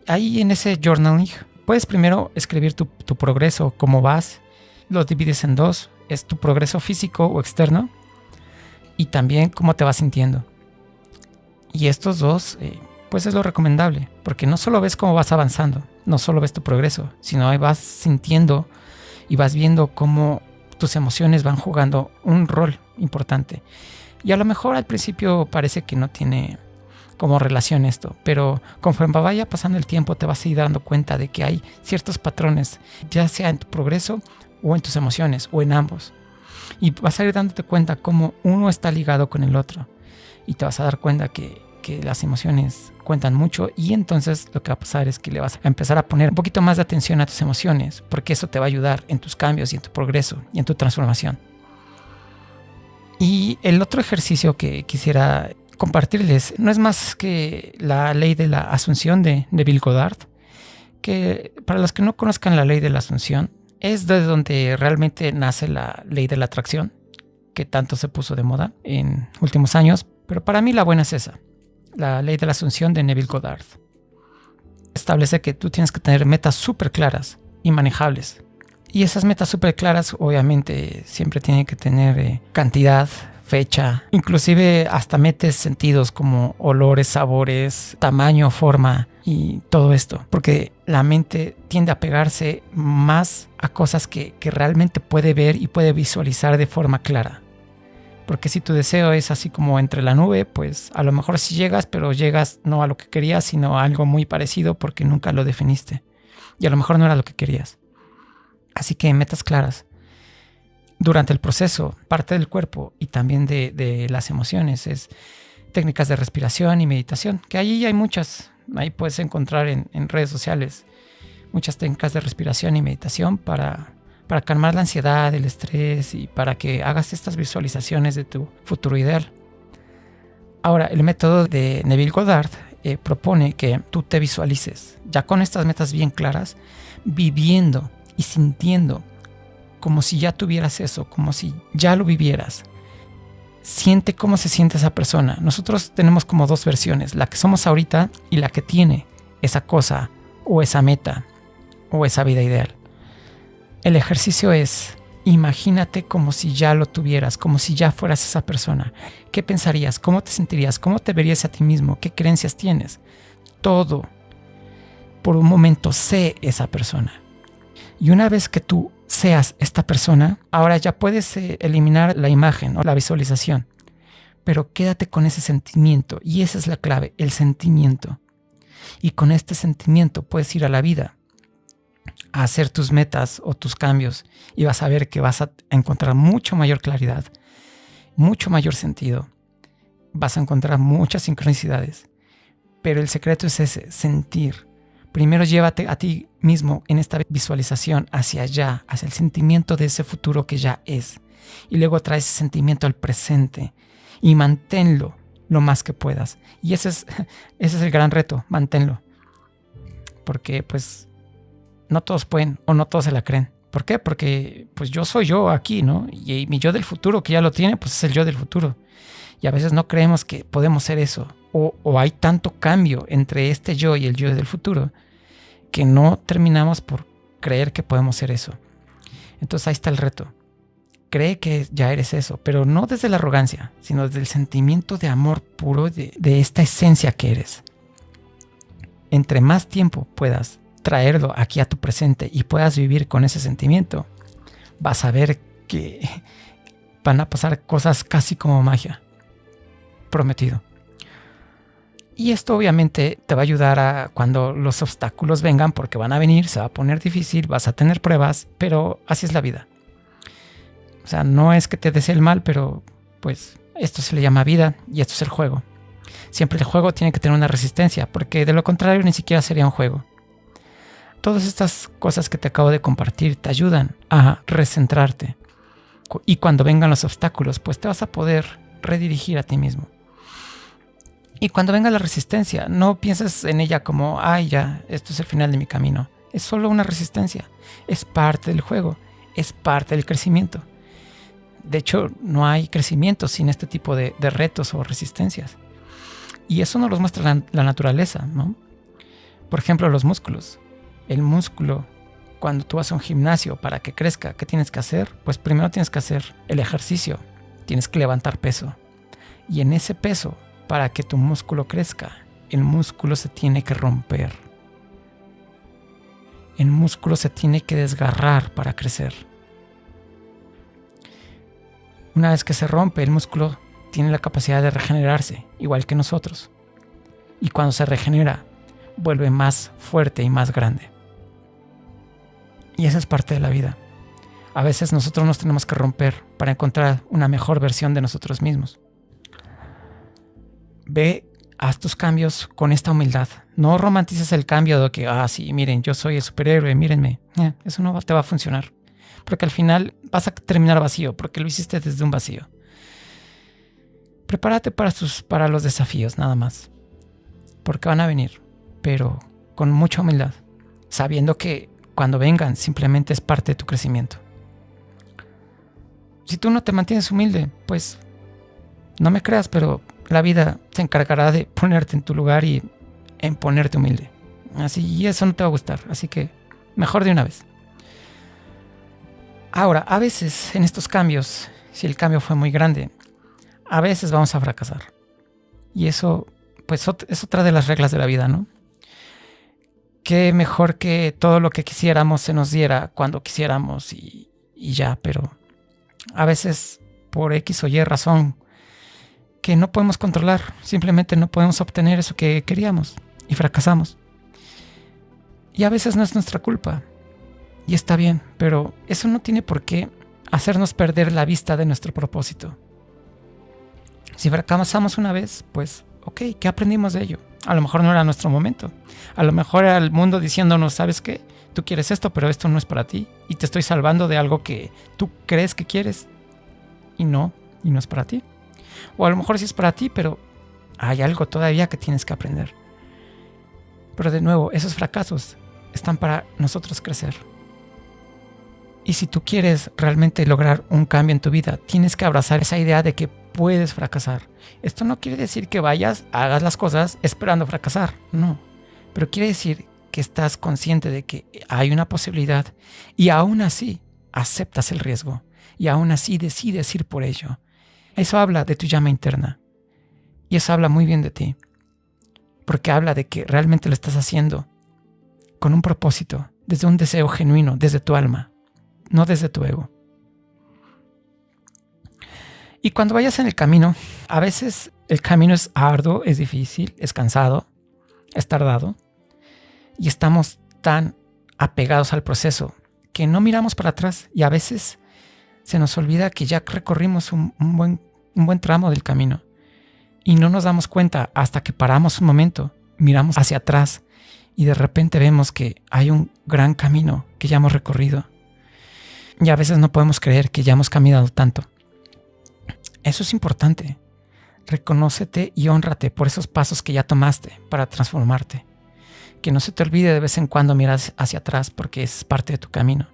Ahí en ese journaling puedes primero escribir tu progreso, cómo vas. Lo divides en dos. Es tu progreso físico o externo y también cómo te vas sintiendo. Y estos dos, pues es lo recomendable, porque no solo ves cómo vas avanzando, no solo ves tu progreso, sino ahí vas sintiendo y vas viendo cómo tus emociones van jugando un rol importante. Y a lo mejor al principio parece que no tiene como relación esto, pero conforme vaya pasando el tiempo te vas a ir dando cuenta de que hay ciertos patrones, ya sea en tu progreso o en tus emociones o en ambos. Y vas a ir dándote cuenta cómo uno está ligado con el otro. Y te vas a dar cuenta que las emociones cuentan mucho, y entonces lo que va a pasar es que le vas a empezar a poner un poquito más de atención a tus emociones, porque eso te va a ayudar en tus cambios y en tu progreso y en tu transformación. Y el otro ejercicio que quisiera compartirles no es más que la ley de la asunción de Neville Goddard, que para los que no conozcan la ley de la asunción, es de donde realmente nace la ley de la atracción, que tanto se puso de moda en últimos años, pero para mí la buena es esa, la ley de la asunción de Neville Goddard. Establece que tú tienes que tener metas súper claras y manejables. Y esas metas súper claras obviamente siempre tienen que tener cantidad, fecha, inclusive hasta metes sentidos como olores, sabores, tamaño, forma y todo esto, porque la mente tiende a pegarse más a cosas que realmente puede ver y puede visualizar de forma clara. Porque si tu deseo es así como entre la nube, pues a lo mejor sí llegas, pero llegas no a lo que querías, sino a algo muy parecido porque nunca lo definiste. Y a lo mejor no era lo que querías. Así que metas claras. Durante el proceso, parte del cuerpo y también de las emociones es técnicas de respiración y meditación, que allí hay muchas. Ahí puedes encontrar en redes sociales muchas técnicas de respiración y meditación para calmar la ansiedad, el estrés y para que hagas estas visualizaciones de tu futuro ideal. Ahora, el método de Neville Goddard propone que tú te visualices, ya con estas metas bien claras, viviendo y sintiendo como si ya tuvieras eso, como si ya lo vivieras. Siente cómo se siente esa persona. Nosotros tenemos como dos versiones, la que somos ahorita y la que tiene esa cosa o esa meta o esa vida ideal. El ejercicio es, imagínate como si ya lo tuvieras, como si ya fueras esa persona. ¿Qué pensarías? ¿Cómo te sentirías? ¿Cómo te verías a ti mismo? ¿Qué creencias tienes? Todo. Por un momento, sé esa persona. Y una vez que tú seas esta persona, ahora ya puedes eliminar la imagen o la visualización. Pero quédate con ese sentimiento. Y esa es la clave, el sentimiento. Y con este sentimiento puedes ir a la vida a hacer tus metas o tus cambios y vas a ver que vas a encontrar mucho mayor claridad, mucho mayor sentido, vas a encontrar muchas sincronicidades, pero el secreto es ese, sentir. Primero llévate a ti mismo en esta visualización hacia allá, hacia el sentimiento de ese futuro que ya es, y luego trae ese sentimiento al presente y manténlo lo más que puedas. Y ese es el gran reto, manténlo, porque pues no todos pueden o no todos se la creen. ¿Por qué? Porque pues yo soy yo aquí, ¿no? Y mi yo del futuro que ya lo tiene, pues es el yo del futuro. Y a veces no creemos que podemos ser eso. O hay tanto cambio entre este yo y el yo del futuro que no terminamos por creer que podemos ser eso. Entonces ahí está el reto. Cree que ya eres eso, pero no desde la arrogancia, sino desde el sentimiento de amor puro de esta esencia que eres. Entre más tiempo puedas traerlo aquí a tu presente y puedas vivir con ese sentimiento, vas a ver que van a pasar cosas casi como magia. Prometido. Y esto obviamente te va a ayudar a cuando los obstáculos vengan, porque van a venir, se va a poner difícil, vas a tener pruebas, pero así es la vida. O sea, no es que te desee el mal, pero pues esto se le llama vida y esto es el juego. Siempre el juego tiene que tener una resistencia, porque de lo contrario ni siquiera sería un juego. Todas estas cosas que te acabo de compartir te ayudan a recentrarte. Y cuando vengan los obstáculos, pues te vas a poder redirigir a ti mismo. Y cuando venga la resistencia, no pienses en ella como, ay ya, esto es el final de mi camino. Es solo una resistencia. Es parte del juego. Es parte del crecimiento. De hecho, no hay crecimiento sin este tipo de retos o resistencias. Y eso nos lo muestra la naturaleza, ¿no? Por ejemplo, los músculos. El músculo, cuando tú vas a un gimnasio para que crezca, ¿qué tienes que hacer? Pues primero tienes que hacer el ejercicio. Tienes que levantar peso. Y en ese peso para que tu músculo crezca. El músculo se tiene que romper. El músculo se tiene que desgarrar para crecer. Una vez que se rompe, el músculo tiene la capacidad de regenerarse, igual que nosotros. Y cuando se regenera, vuelve más fuerte y más grande. Y esa es parte de la vida. A veces nosotros nos tenemos que romper para encontrar una mejor versión de nosotros mismos. Haz tus cambios con esta humildad. No romantices el cambio de que, sí, miren, yo soy el superhéroe, mírenme. Eso no te va a funcionar. Porque al final vas a terminar vacío, porque lo hiciste desde un vacío. Prepárate para los desafíos, nada más. Porque van a venir, pero con mucha humildad. Sabiendo que cuando vengan, simplemente es parte de tu crecimiento. Si tú no te mantienes humilde, pues no me creas, pero la vida se encargará de ponerte en tu lugar y en ponerte humilde. Y eso no te va a gustar, así que mejor de una vez. Ahora, a veces en estos cambios, si el cambio fue muy grande, a veces vamos a fracasar. Y eso, pues, es otra de las reglas de la vida, ¿no? Qué mejor que todo lo que quisiéramos se nos diera cuando quisiéramos y ya, pero a veces por X o Y razón que no podemos controlar, simplemente no podemos obtener eso que queríamos y fracasamos. Y a veces no es nuestra culpa y está bien, pero eso no tiene por qué hacernos perder la vista de nuestro propósito. Si fracasamos una vez, pues ok, ¿qué aprendimos de ello? A lo mejor no era nuestro momento. A lo mejor era el mundo diciéndonos, ¿sabes qué? Tú quieres esto, pero esto no es para ti. Y te estoy salvando de algo que tú crees que quieres. Y no es para ti. O a lo mejor sí es para ti, pero hay algo todavía que tienes que aprender. Pero de nuevo, esos fracasos están para nosotros crecer. Y si tú quieres realmente lograr un cambio en tu vida, tienes que abrazar esa idea de que puedes fracasar. Esto no quiere decir que hagas las cosas esperando fracasar, no. Pero quiere decir que estás consciente de que hay una posibilidad y aún así aceptas el riesgo y aún así decides ir por ello. Eso habla de tu llama interna y eso habla muy bien de ti, porque habla de que realmente lo estás haciendo con un propósito, desde un deseo genuino, desde tu alma, no desde tu ego. Y cuando vayas en el camino, a veces el camino es arduo, es difícil, es cansado, es tardado. Y estamos tan apegados al proceso que no miramos para atrás. Y a veces se nos olvida que ya recorrimos un buen tramo del camino. Y no nos damos cuenta hasta que paramos un momento, miramos hacia atrás y de repente vemos que hay un gran camino que ya hemos recorrido. Y a veces no podemos creer que ya hemos caminado tanto. Eso es importante. Reconócete y hónrate por esos pasos que ya tomaste para transformarte. Que no se te olvide de vez en cuando mirar hacia atrás porque es parte de tu camino.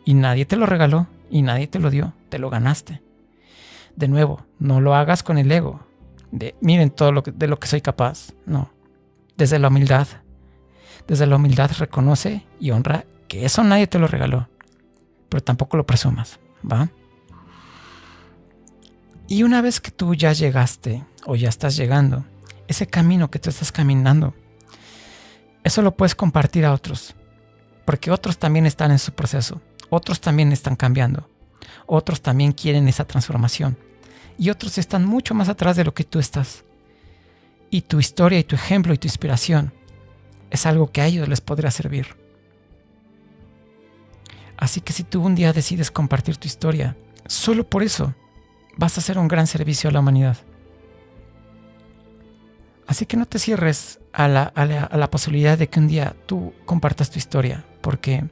Y nadie te lo regaló y nadie te lo dio, te lo ganaste. De nuevo, no lo hagas con el ego de miren de lo que soy capaz. No, desde la humildad. Desde la humildad reconoce y honra que eso nadie te lo regaló. Pero tampoco lo presumas, ¿va? Y una vez que tú ya llegaste o ya estás llegando, ese camino que tú estás caminando, eso lo puedes compartir a otros, porque otros también están en su proceso, otros también están cambiando, otros también quieren esa transformación y otros están mucho más atrás de lo que tú estás. Y tu historia y tu ejemplo y tu inspiración es algo que a ellos les podrá servir. Así que si tú un día decides compartir tu historia, solo por eso vas a hacer un gran servicio a la humanidad. Así que no te cierres a la posibilidad de que un día tú compartas tu historia, porque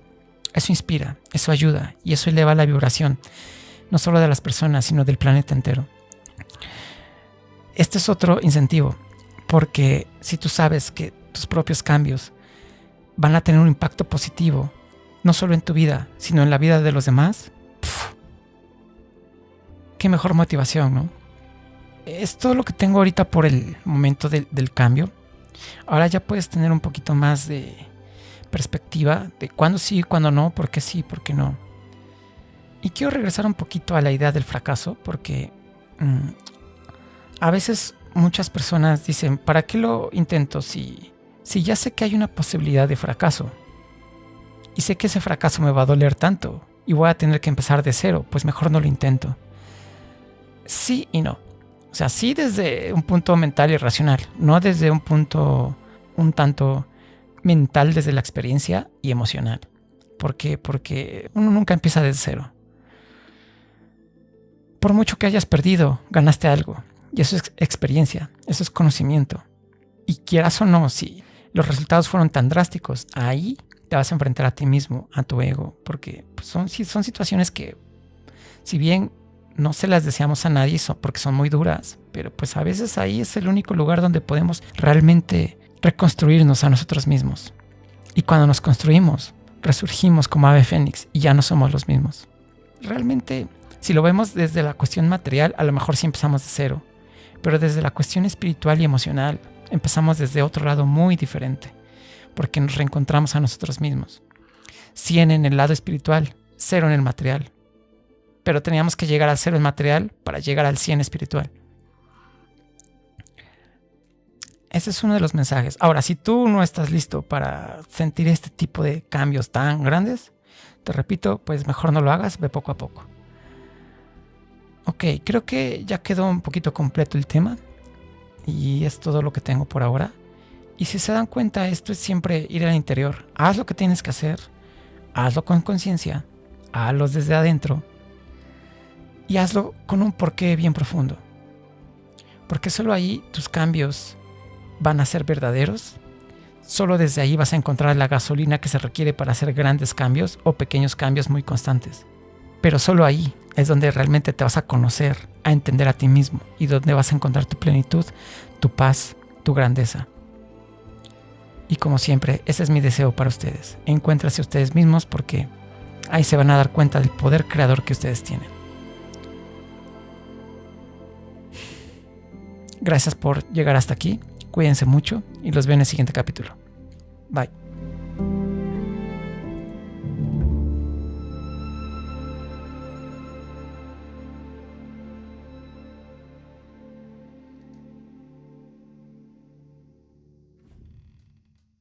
eso inspira, eso ayuda y eso eleva la vibración, no solo de las personas, sino del planeta entero. Este es otro incentivo, porque si tú sabes que tus propios cambios van a tener un impacto positivo, no solo en tu vida, sino en la vida de los demás, qué mejor motivación, ¿no? Es todo lo que tengo ahorita por el momento del cambio. Ahora ya puedes tener un poquito más de perspectiva de cuándo sí, cuándo no, por qué sí, por qué no. Y quiero regresar un poquito a la idea del fracaso, porque a veces muchas personas dicen, ¿para qué lo intento si ya sé que hay una posibilidad de fracaso? Y sé que ese fracaso me va a doler tanto y voy a tener que empezar de cero, pues mejor no lo intento. Sí y no. O sea, sí desde un punto mental y racional, no desde un punto un tanto mental desde la experiencia y emocional. ¿Por qué? Porque uno nunca empieza desde cero. Por mucho que hayas perdido, ganaste algo. Y eso es experiencia, eso es conocimiento. Y quieras o no, si los resultados fueron tan drásticos, ahí te vas a enfrentar a ti mismo, a tu ego. Porque pues, son situaciones que, si bien no se las deseamos a nadie porque son muy duras, pero pues a veces ahí es el único lugar donde podemos realmente reconstruirnos a nosotros mismos. Y cuando nos construimos, resurgimos como ave fénix y ya no somos los mismos. Realmente, si lo vemos desde la cuestión material, a lo mejor sí empezamos de cero, pero desde la cuestión espiritual y emocional, empezamos desde otro lado muy diferente, porque nos reencontramos a nosotros mismos. 100 en el lado espiritual, 0 en el material. Pero teníamos que llegar al 0 en material para llegar al 100 espiritual. Ese es uno de los mensajes. Ahora, si tú no estás listo para sentir este tipo de cambios tan grandes, te repito, pues mejor no lo hagas, ve poco a poco. Ok, creo que ya quedó un poquito completo el tema y es todo lo que tengo por ahora. Y si se dan cuenta, esto es siempre ir al interior. Haz lo que tienes que hacer, hazlo con conciencia, hazlo desde adentro y hazlo con un porqué bien profundo. Porque solo ahí tus cambios van a ser verdaderos. Solo desde ahí vas a encontrar la gasolina que se requiere para hacer grandes cambios o pequeños cambios muy constantes. Pero solo ahí es donde realmente te vas a conocer, a entender a ti mismo y donde vas a encontrar tu plenitud, tu paz, tu grandeza. Y como siempre, ese es mi deseo para ustedes. Encuéntrense ustedes mismos porque ahí se van a dar cuenta del poder creador que ustedes tienen. Gracias por llegar hasta aquí. Cuídense mucho y los veo en el siguiente capítulo. Bye.